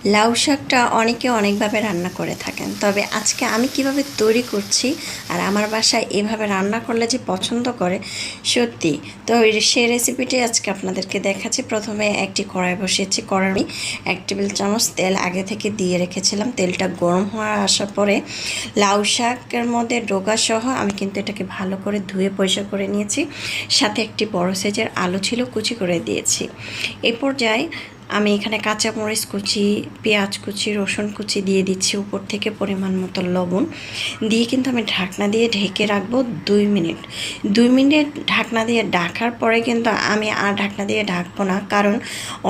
লাউ শাকটা অনেকে অনেকভাবে রান্না করে থাকেন, তবে আজকে আমি কিভাবে তৈরি করছি আর আমার বাসায় এভাবে রান্না করলে যে পছন্দ করে সত্যি। তো সেই রেসিপিটি আজকে আপনাদেরকে দেখাচ্ছি। প্রথমে একটি কড়াই বসিয়েছি, কড়াই আমি 1 টেবিল চামচ তেল আগে থেকে দিয়ে রেখেছিলাম। তেলটা গরম হয়ে আসার পরে লাউ শাকের মধ্যে ডগা সহ আমি কিন্তু এটাকে ভালো করে ধুয়ে পরিষ্কার করে নিয়েছি। সাথে একটি বড় সাইজের আলু ছিল, কুচি করে দিয়েছি। এই পর্যায়ে আমি এখানে কাঁচামরিচ কুচি, পেঁয়াজ কুচি, রসুন কুচি দিয়ে দিচ্ছি, উপর থেকে পরিমাণ মতো লবণ দিয়ে কিন্তু আমি ঢাকনা দিয়ে ঢেকে রাখবো 2 মিনিট। 2 মিনিট ঢাকনা দিয়ে ঢাকার পরে কিন্তু আমি আর ঢাকনা দিয়ে ঢাকবো না, কারণ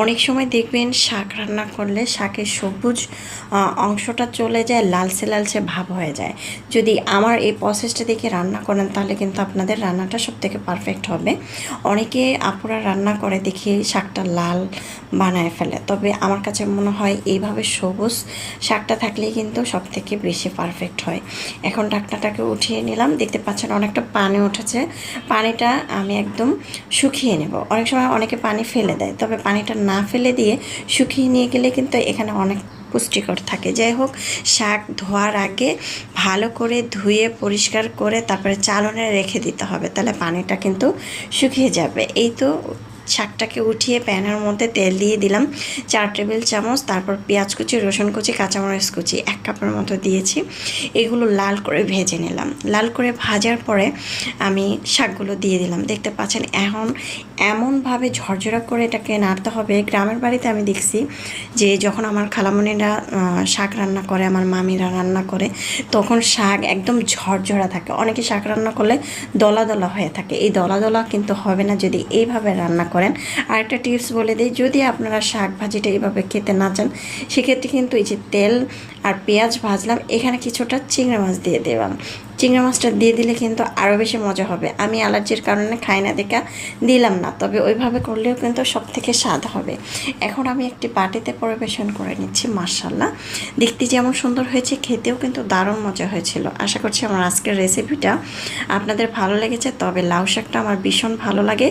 অনেক সময় দেখবেন শাক রান্না করলে শাকের সবুজ অংশটা চলে যায়, লালচে লালচে ভাব হয়ে যায়। যদি আমার এই প্রসেসটা দেখে রান্না করেন তাহলে কিন্তু আপনাদের রান্নাটা সবথেকে পারফেক্ট হবে। অনেকে আপুরা রান্না করে দেখি শাকটা লাল বানায় ফেলে, তবে আমার কাছে মনে হয় এইভাবে সবুজ শাকটা থাকলেই কিন্তু সব থেকে বেশি পারফেক্ট হয়। এখন ঢাকনাটাকে উঠিয়ে নিলাম, দেখতে পাচ্ছেন অনেকটা পানি উঠেছে। পানিটা আমি একদম শুকিয়ে নেব। অনেক সময় অনেকে পানি ফেলে দেয়, তবে পানিটা না ফেলে দিয়ে শুকিয়ে নিয়ে গেলে কিন্তু এখানে অনেক পুষ্টিকর থাকে। যাই হোক, শাক ধোয়ার আগে ভালো করে ধুয়ে পরিষ্কার করে তারপরে চালনে রেখে দিতে হবে, তাহলে পানিটা কিন্তু শুকিয়ে যাবে। এই তো শাকটাকে উঠিয়ে প্যানের মধ্যে তেল দিয়ে দিলাম 4 টেবিল চামচ। তারপর পেঁয়াজ কুচি, রসুন কুচি, কাঁচামরিচ কুচি 1 কাপের মতো দিয়েছি। এগুলো লাল করে ভেজে নিলাম। লাল করে ভাজার পরে আমি শাকগুলো দিয়ে দিলাম। দেখতে পাচ্ছেন এখন এমনভাবে ঝরঝরা করে এটাকে নাড়তে হবে। গ্রামের বাড়িতে আমি দেখছি যে যখন আমার খালামণিরা শাক রান্না করে, আমার মামিরা রান্না করে, তখন শাক একদম ঝরঝরা থাকে। অনেকে শাক রান্না করলে দলা দলা হয়ে থাকে, এই দলা দলা কিন্তু হবে না যদি এইভাবে রান্না করেন। আর একটা টিপস বলে দিই, যদি আপনারা শাক ভাজিটা এইভাবে খেতে না চান, সেক্ষেত্রে কিন্তু এই যে তেল আর পেঁয়াজ ভাজলাম, এখানে কিছুটা চিংড়ি মাছ দিয়ে দিলাম। চিংড়ি মাছটা দিয়ে দিলে কিন্তু আরও বেশি মজা হবে। আমি অ্যালার্জির কারণে খাই না দেখা দিলাম না, তবে ওইভাবে করলেও কিন্তু সব থেকে স্বাদ হবে। এখন আমি একটি বাটিতে পরিবেশন করে নিচ্ছি। মাশাআল্লাহ, দেখতে যেমন সুন্দর হয়েছে, খেতেও কিন্তু দারুণ মজা হয়েছিল। আশা করছি আমার আজকের রেসিপিটা আপনাদের ভালো লেগেছে। তবে লাউ শাকটা আমার ভীষণ ভালো লাগে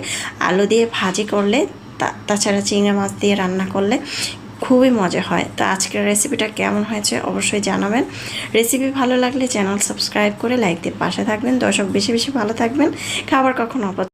আলু দিয়ে ভাজি করলে, তাছাড়া চিংড়ি মাছ দিয়ে রান্না করলে খুবই মজা হয়। তো আজকের রেসিপিটা কেমন হয়েছে অবশ্যই জানাবেন। রেসিপি ভালো লাগলে চ্যানেল সাবস্ক্রাইব করে লাইক দিয়ে পাশে থাকবেন। দর্শক বেশি বেশি ভালো থাকবেন, খাবার কখনো অপচয়